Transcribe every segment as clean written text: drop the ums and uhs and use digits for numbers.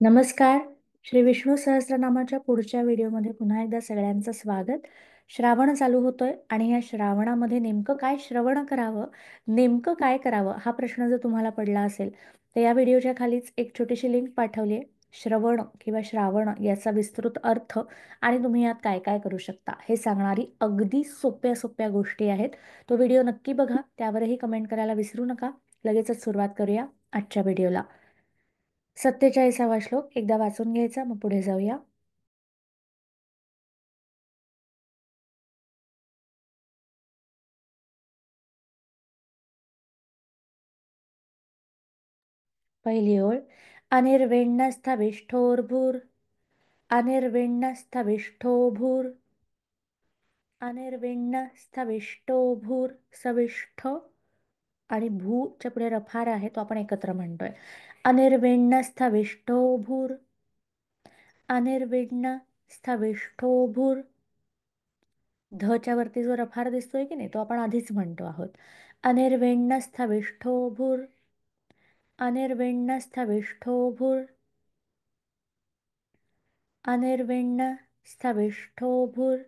नमस्कार. श्री विष्णू सहस्रनामाच्या पुढच्या व्हिडिओमध्ये पुन्हा एकदा सगळ्यांचं स्वागत. श्रावण चालू होतोय आणि या श्रावणामध्ये नेमकं काय श्रवण करावं, नेमकं काय करावं हा प्रश्न जर तुम्हाला पडला असेल तर या व्हिडिओच्या खालीच एक छोटीशी लिंक पाठवली आहे. श्रवण किंवा श्रावण याचा विस्तृत अर्थ आणि तुम्ही यात काय काय करू शकता हे सांगणारी अगदी सोप्या सोप्या गोष्टी आहेत. तो व्हिडिओ नक्की बघा, त्यावरही कमेंट करायला विसरू नका. लगेचच सुरुवात करूया आजच्या व्हिडिओला. 47वा श्लोक एकदा वाचून घ्यायचा, मग पुढे जाऊया. पहिली ओळ. अनिर्विण्णस्थविष्ठोर्भूर् अनिर्विण्णस्थविष्ठोभूर् अनिर्विण्णस्थविष्टोभूर् सविष्ठ आणि भूच्या पुढे रफार आहे, तो आपण एकत्र म्हणतोय. अनिर्विण्णस्थविष्ठोभूर् अनिर्विण्णस्थविष्ठोभूर्. धच्या वरती जो रफार दिसतोय की नाही, तो आपण आधीच म्हणतो आहोत. अनिर्विण्णस्थविष्ठोभूर् अनिर्विण्णस्थविष्ठोभूर् अनिर्विण्णस्थविष्ठोभूर्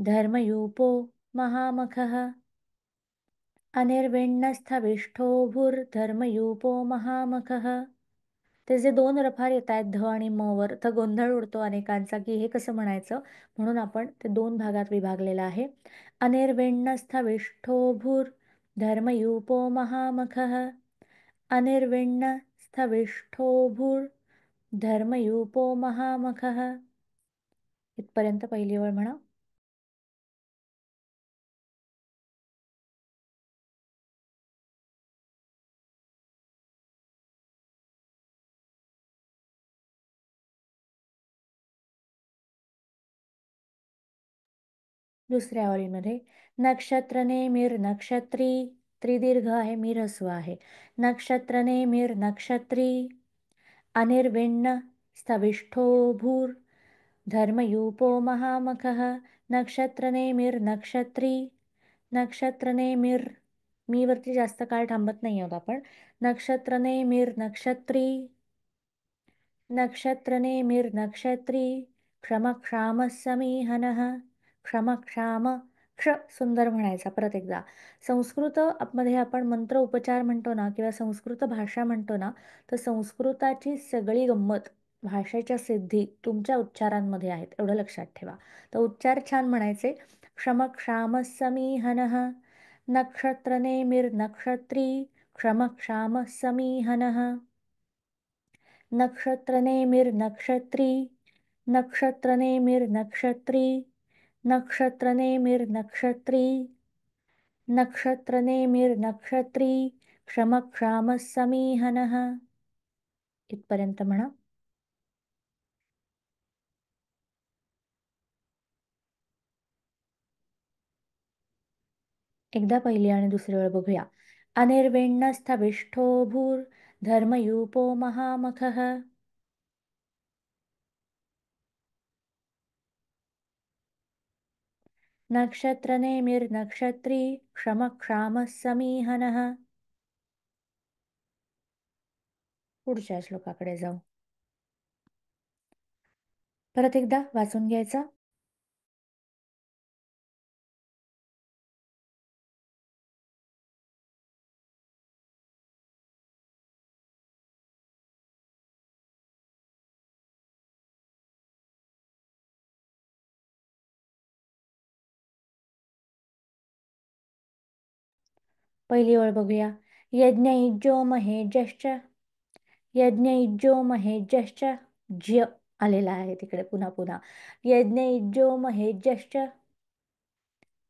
धर्मयूपो महामखः अनिर्विण्णस्थविष्ठोभूर्धर्मयूपो महामखः. ते जे दोन रफार येत आहेत ध आणि म वर, तर गोंधळ उडतो अनेकांचा की हे कसं म्हणायचं, म्हणून आपण ते दोन भागात विभागलेलं आहे. अनिर्विण्णस्थविष्ठोभूर्धर्मयूपो महामखः अनिर्विण्णस्थविष्ठोभूर्धर्मयूपो महामखः. इथपर्यंत पहिली ओळ म्हणा. दुसऱ्या ओळीमध्ये नक्षत्रनेमिर नक्षत्री, त्रिदीर्घ आहे, मीर ह्रस्व आहे. नक्षत्रनेमिर नक्षत्री अनिर्विण्ण स्थविष्ठोभूर् धर्मयूपो महामखः नक्षत्रनेमिर नक्षत्री. नक्षत्रनेमिर, मी वरती जास्त काळ थांबत नाही आहोत आपण. नक्षत्रनेमिर नक्षत्री नक्षत्रनेमिर नक्षत्री क्षमक्षाम समीहनः. क्षमक्षाम, क्ष सुंदर म्हणायचा. परत एकदा. संस्कृत मध्ये आपण मंत्र उपचार म्हणतो ना, किंवा संस्कृत भाषा म्हणतो ना, तर संस्कृताची सगळी गंमत, भाषेच्या सिद्धी तुमच्या उच्चारांमध्ये आहेत, एवढं लक्षात ठेवा. तर उच्चार छान म्हणायचे. क्षमक्षाम समीहनः नक्षत्रनेमिर नक्षत्री क्षमक्षाम समीहनः नक्षत्रनेमिर नक्षत्री नक्षत्रनेमिर नक्षत्री नक्षत्रनेमिर नक्षत्री नक्षत्रनेमिर नक्षत्री क्षमक्षाम समीहनः. इथपर्यंत म्हणा. एकदा पहिली आणि दुसरी वेळ बघूया. अनिर्विण्णस्थविष्ठोभूर् धर्मयूपो महामखः नक्षत्रनेमिर नक्षत्री क्षमक्षाम समीहनः. पुढच्या श्लोकाकडे जाऊ. परत एकदा वाचून घ्यायचा. पहिली ओळ बघूया. यज्ञइज्जो महेजश्च यज्ञइज्जो महेजश्च. ज्य आलेला आहे तिकडे पुन्हा पुन्हा. यज्ञइज्जो महेजश्च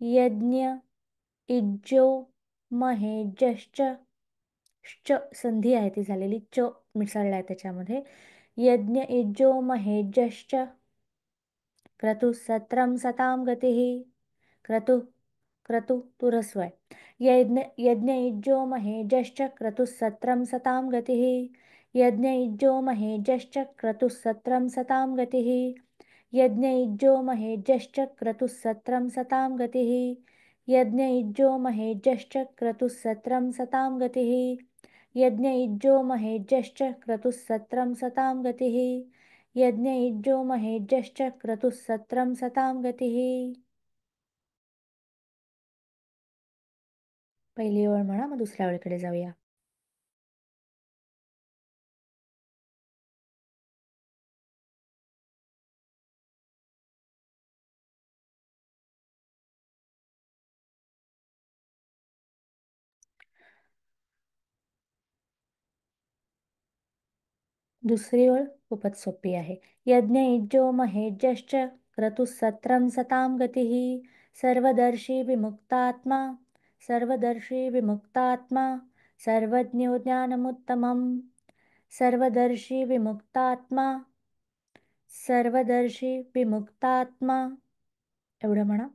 यज्ञ इज्जो महेजश्च. च संधी आहे ती झालेली, च मिसळलाय त्याच्यामध्ये. यज्ञ इज्जो महेजश्च क्रतु सत्रम सताम गतिः. क्रतु, क्रतु तू ह्रस्व आहे. यज्ञ इज्जो महेजश्च क्रतुसत्रम सतां गतिः. यज्ञ इज्जो महेजश्च क्रतुसत्रम सतां गतिः. यज्ञ इज्जो महेजश्च क्रतुसत्रम सतां गतिः. यज्ञ इज्जो महेजश्च क्रतुसत्रम सतां गतिः. यज्ञ महेज्यश्च क्रतुः सत्रं सतां गतिः। यज्ञ महेज्यश्च क्रतुः सत्रं सतां गतिः। पहिली ओळ म्हणा, मग दुसऱ्या ओळीकडे जाऊया. दुसरी ओळ खूपच सोपी आहे. यज्ञ महेज्यश्च क्रतुः सत्रं सतां गतिः। सर्वदर्शी विमुक्तात्मा सर्वदर्शी विमुक्तात्मा सर्वज्ञो ज्ञानमुत्तमम्। सर्वदर्शी विमुक्तात्मा सर्वदर्शी विमुक्तात्मा एवढं म्हणा.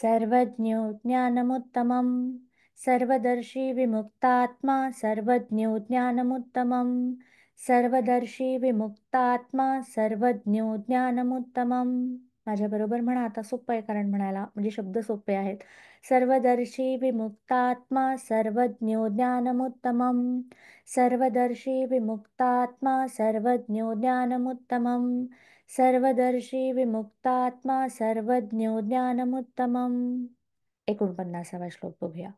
सर्वज्ञो ज्ञानमुत्तमम्। सर्वदर्शी विमुक्तात्मा सर्वज्ञो ज्ञानमुत्तमम्। सर्वदर्शी विमुक्तात्मा सर्वज्ञो ज्ञानमुत्तमम्. माझ्याबरोबर म्हणा आता. सोपं आहे कारण म्हणायला, म्हणजे शब्द सोपे आहेत. सर्वदर्शी विमुक्तात्मा सर्वज्ञो ज्ञानमुत्तमम्। सर्वदर्शी विमुक्तात्मा सर्वज्ञो ज्ञानमुत्तमम्। सर्वदर्शी विमुक्तात्मा सर्वज्ञो ज्ञानमुत्तमम्. 49वा श्लोक बघूया.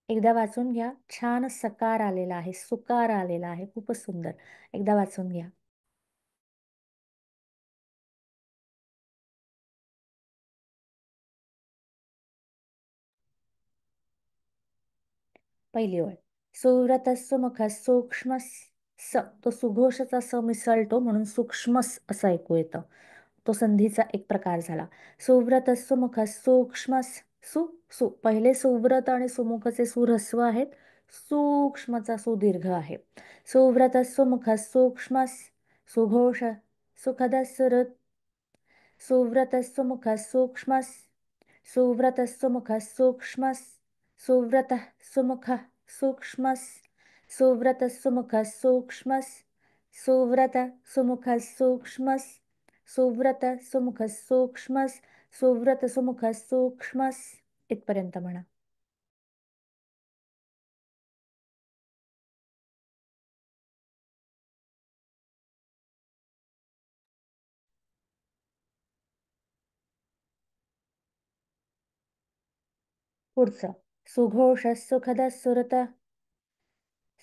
एकदा वाचून घ्या. छान सकार आलेला आहे, सुकार आलेला आहे, खूपच सुंदर. एकदा वाचून घ्या. पहिली ओळ. सुव्रतस्सु मुखः सूक्ष्मस्. तो सुघोषाचा स मिसळतो म्हणून सूक्ष्मस असं ऐकू येतं. तो संधीचा एक प्रकार झाला. सुव्रतस्सु मुखः सूक्ष्मस्. सु सु पहिले सुव्रत आणि सुमुखचे सुरस्व आहेत. सूक्ष्मचा सुदीर्घ आहे. सुव्रतस्सु मुखः सूक्ष्मस्. सुघोष सुखदस्सुहृत्. सुव्रतस्सु मुखः सूक्ष्मस्. सुव्रतस्सु मुखः सूक्ष्मस्. सुव्रतः सुमुखः सूक्ष्मस्. सुव्रतः सुमुखः सूक्ष्मस्. सुव्रत सुमुखः सूक्ष्मस्. सुव्रत सुमुखः सूक्ष्मस्. सुव्रत सुमुखः सूक्ष्मस्. इथपर्यंत म्हणा. पुढचं. सुघोष सुखद सुरत.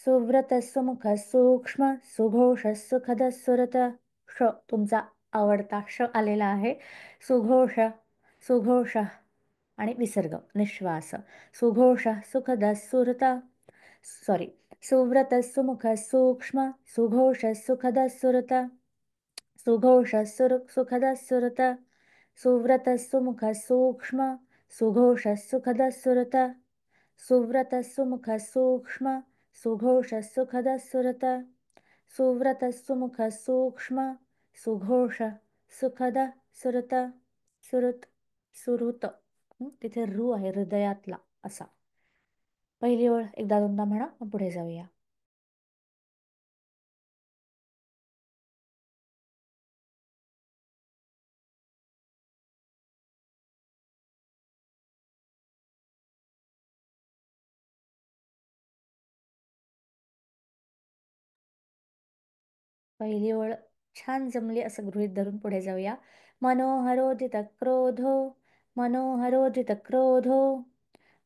सुव्रत सुमुख सूक्ष्म सुघोष सुखद सुरत. श तुमचा आवडता श आलेला आहे. सुघोष सुघोष आणि विसर्ग निश्वास. सुघोष सुखद सुरत. सॉरी. सुव्रत सुमुख सूक्ष्म सुघोष सुखद सुरत. सुघोष सुखद सुरत. सुव्रत सुमुख सूक्ष्म सुघोष सुखद सुरत. सुव्रत सुमुख सूक्ष्म सुघोष सुखद सुरत. सुव्रत सुमुख सूक्ष्म सुघोष सुखद सुरत. सुरुत सुरुत. तिथे रू आहे हृदयातला असा. पहिली ओळ एकदा दोनदा म्हणा, मग पुढे जाऊया. पहिली ओळ छान जमली असं गृहीत धरून पुढे जाऊया. मनोहरोजित क्रोधो मनोहरोजित क्रोधो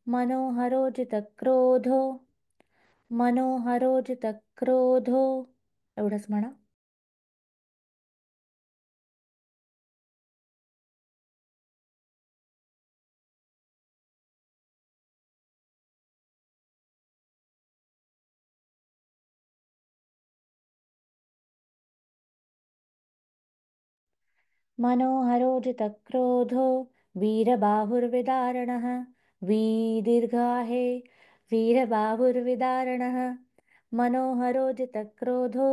मनोहरोजित क्रोधो मनोहरोजित क्रोधो एवढंच म्हणा. मनोहरोजित क्रोधो वीरबाहुर्विदारणः. वी दीर्घ आहे. वीरबाहुर्विदारणः. मनोहरोजित क्रोधो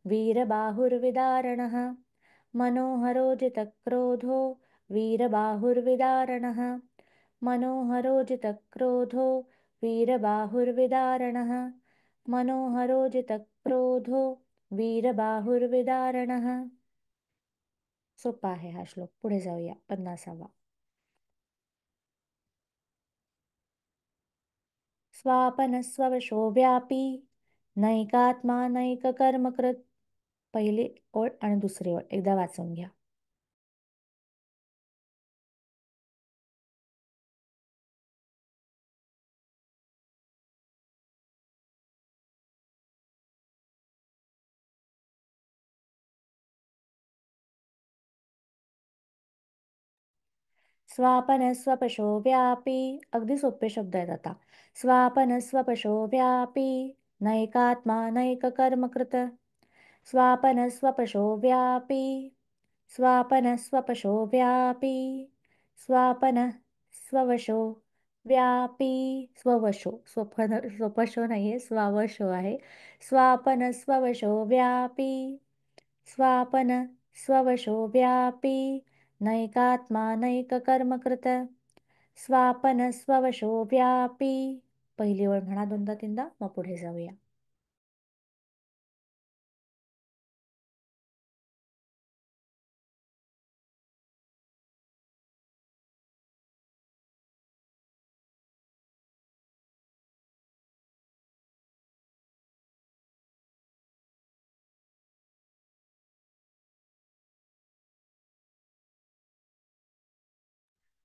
वीरबाहुर्विदारणः. मनोहरोजित क्रोधो वीरबाहुर्विदारणः. मनोहरोजितक्रोधो वीरबाहुर्विदारणः मनोहरोजितक्रोधो वीरबाहुर्विदारणः. सोपा आहे हा श्लोक. पुढे जाऊया 50वा. स्वापनस्ववशो व्यापी नैकात्मा नैककर्मकृत. पहिली ओळ आणि दुसरी ओळ एकदा वाचून घ्या. स्वापनस्वपशो व्यापी. अगदी सोपे शब्द आहेत आता. स्वापनस्वपशो व्यापी नैकात्मा नैककर्मकृत. स्वापनस्वपशो व्यापी. स्वापनस्वपशो व्यापी. स्वापन स्ववशो व्यापी. स्ववशो स्वपशो नाही आहे, स्वावशो आहे. स्वापन स्ववशो व्यापी. स्वापन स्ववशो व्यापी नैकात्मा नैककर्मकृत. स्वापन स्ववशो व्यापी. पहिली ओळ म्हणा दोनदा तीनदा, मग पुढे जाऊया.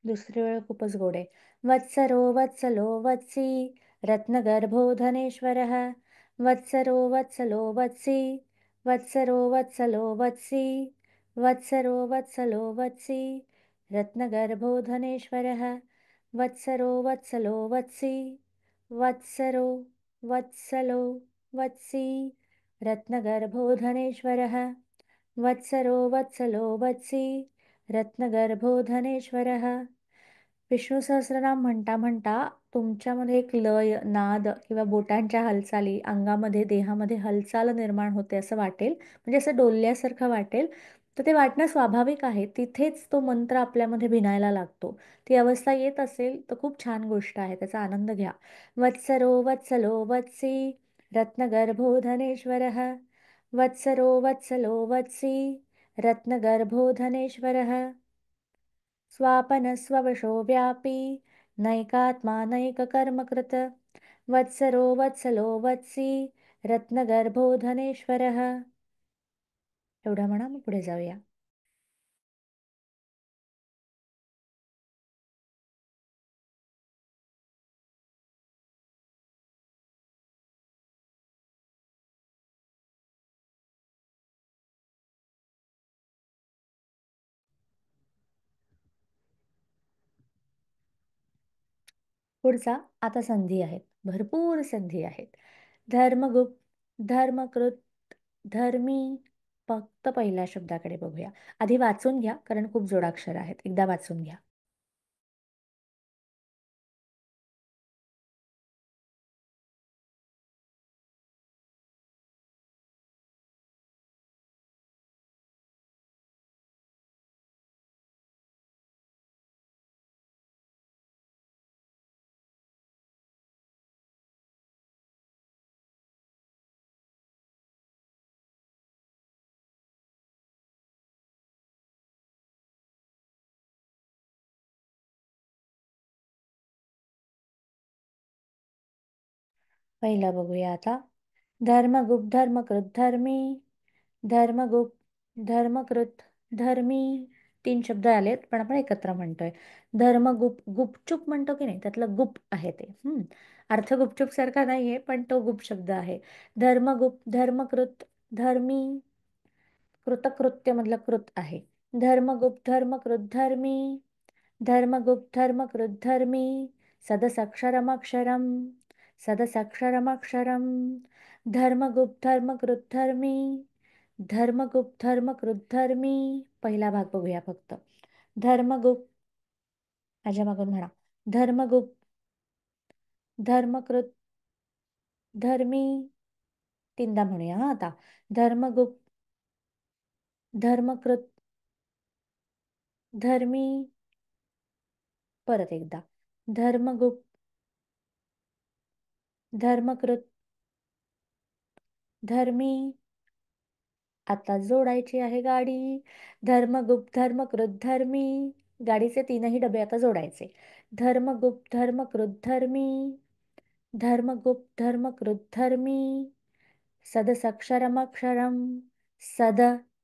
दुसरी वेळ खूपच गोड आहे. वत्सरो वत्सलो वत्सी रत्नगर्भो धनेश्वरः. वत्सरो वत्सलो वत्सी. वत्सरो वत्सलो वत्सी. वत्सरो वत्सलो वत्सी रत्नगर्भो धनेश्वरः. वत्सरो वत्सलो वत्सी. वत्सरो वत्सलो वत्सी रत्नगर्भो धनेश्वरः. वत्सरो वत्सलो वत्सी रत्नगर्भो धनेश्वरः. विष्णू सहस्रनाम म्हणता म्हणता तुमच्यामध्ये एक लय, नाद किंवा बोटांच्या हालचाली, अंगामध्ये देहामध्ये हालचाल निर्माण होते असं वाटेल, म्हणजे असं डोलल्यासारखं वाटेल. तर ते वाटणं स्वाभाविक आहे. तिथेच तो मंत्र आपल्यामध्ये भिनायला लागतो. ती अवस्था येत असेल तर खूप छान गोष्ट आहे, त्याचा आनंद घ्या. वत्सरो वत्सलो वत्सी रत्नगर्भो धनेश्वरः. वत्सरो वत्सलो वत्सी रत्नगर्भो धनेश्वरः. स्वापनस्ववशो व्यापी नैकात्मा नैककर्मकृत. वत्सरो वत्सलो वत्सी रत्नगर्भो धनेश्वरः. एवढा म्हणा, मग पुढे जाऊया. पुढचा आता संधी आहेत, भरपूर संधी आहेत. धर्मगुप्त, धर्मकृत, धर्मी. फक्त पहिल्या शब्दाकडे बघूया. आधी वाचून घ्या, कारण खूप जोडाक्षर आहेत. एकदा वाचून घ्या. पहिला बघूया आता. धर्मगुप्त, धर्मकृत, धर्मी. धर्मगुप्त, धर्मकृत, धर्मी. 3 शब्द आलेत, पण आपण एकत्र म्हणतोय. धर्मगुप्त, गुपचूप म्हणतो की नाही, त्यातलं गुप आहे ते. अर्थ गुपचूप सारखा नाहीये, पण तो गुप शब्द आहे. धर्मगुप्त, धर्मकृत, धर्मी. कृतकृत्य मधलं कृत आहे. धर्मगुप्त, धर्मकृत, धर्मी. धर्मगुप्त, धर्मकृत, धर्मी. सदसक्षरमक्षरम. सदसक्षरमक्षरम. धर्मगुप्त, धर्मकृत, धर्मी. धर्मगुप्त, धर्मकृत, धर्मी. पहिला भाग बघूया फक्त. धर्मगुप्त, माझ्या मागून म्हणा. धर्मगुप्त, धर्मकृत, धर्मी. 3दा म्हणूया हा आता. धर्मगुप्त, धर्मकृत, धर्मी. परत एकदा. धर्मगुप्त, धर्मकृत, धर्मी. आता जोडायची आहे गाडी. धर्मगुप्त, धर्मकृत, धर्मी. गाडीचे तीनही डबे आता जोडायचे. धर्मगुप्त, धर्मकृत, धर्मी. धर्मगुप्त, धर्मकृत, धर्मी. सदसक्षरमक्षरम. सद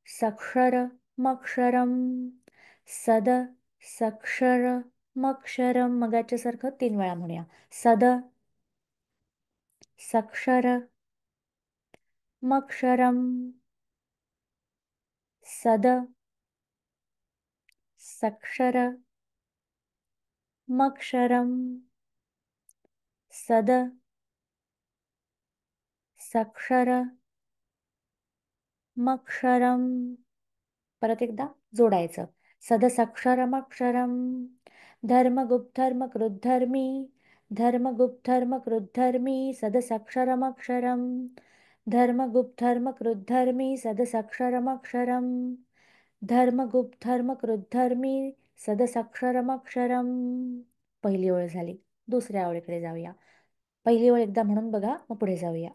सक्षरमक्षरम. सद सक्षरमक्षरम. मगाच्या सारखं 3 वेळा म्हणूया. सद सक्षर मक्षरम. सद सक्षर मक्षरम. सद सक्षर मक्षरम. परत एकदा जोडायचं. सदसक्षरमक्षरम. धर्मगुप्त, धर्मकृत, धर्मी. धर्मगुप्त, धर्मकृत, धर्मी. सदसक्षरमक्षरम. धर्मगुप्त, धर्मकृत, धर्मी. सदसक्षरमक्षरम. धर्मगुप्त, धर्मकृत, धर्मी. सदसक्षरमक्षरम. पहिली ओळ झाली. दुसऱ्या ओळीकडे जाऊया. पहिली ओळ एकदा म्हणून बघा, मग पुढे जाऊया.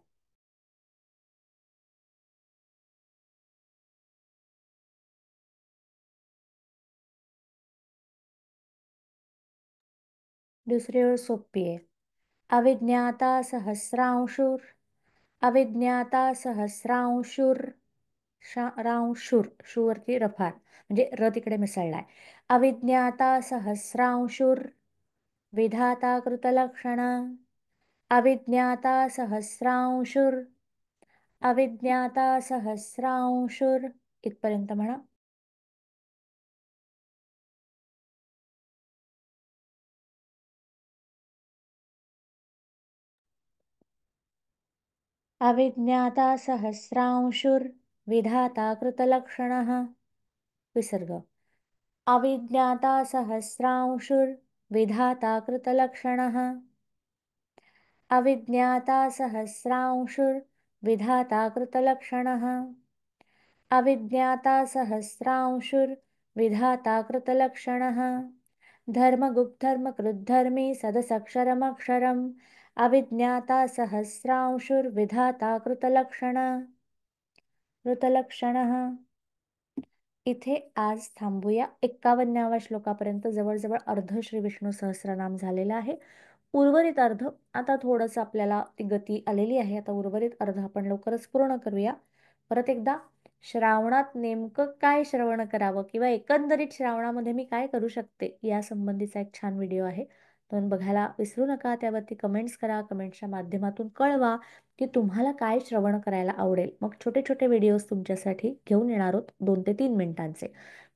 दुसरी ओळ सोपी आहे. अविज्ञाता सहस्रांशुर. अविज्ञाता सहस्रांशुर. रांशूर. शूवरती रफार म्हणजे र तिकडे मिसळलाय. अविज्ञाता सहस्रांशुर. विधाता कृतलक्षण. अविज्ञाता सहस्रांशुर. अविज्ञाता सहस्रांशुर. इथपर्यंत म्हणा. अविज्ञाता सहस्रांशुर. विधाता कृतलक्षणः. विसर्ग. अविज्ञाता सहस्रांशुर. विधाता कृतलक्षणः. अविज्ञाता सहस्रांशुर. विधाता कृतलक्षणः. अविज्ञाता सहस्रांशुर. विधाता कृतलक्षणः. धर्मगुप्त, धर्मकृत, धर्मी. सदसक्षरमक्षरम. अविज्ञाता सहस्रांशुर. विधाता कृतलक्षणः. इथे आज थांबूया. 51व्या श्लोकापर्यंत जवळजवळ अर्ध श्री विष्णू सहस्रनाम झालेलं आहे. उर्वरित अर्ध आता थोडंसं आपल्याला ती गती आलेली आहे. आता उर्वरित अर्ध आपण लवकरच पूर्ण करूया. परत एकदा, श्रावणात नेमकं काय श्रवण करावं किंवा एकंदरीत श्रावणामध्ये मी काय करू शकते या संबंधीचा एक छान व्हिडिओ आहे, तो बघायला विसरू नका. त्यावरती कमेंट्स करा. कमेंट्सच्या माध्यमातून कळवा की तुम्हाला काय श्रवण करायला आवडेल. मग छोटे छोटे व्हिडिओज तुमच्यासाठी घेऊन येणार आहोत 2 ते 3 मिनिटांचे.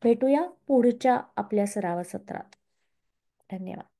भेटूया पुढच्या आपल्या सराव सत्रात. धन्यवाद.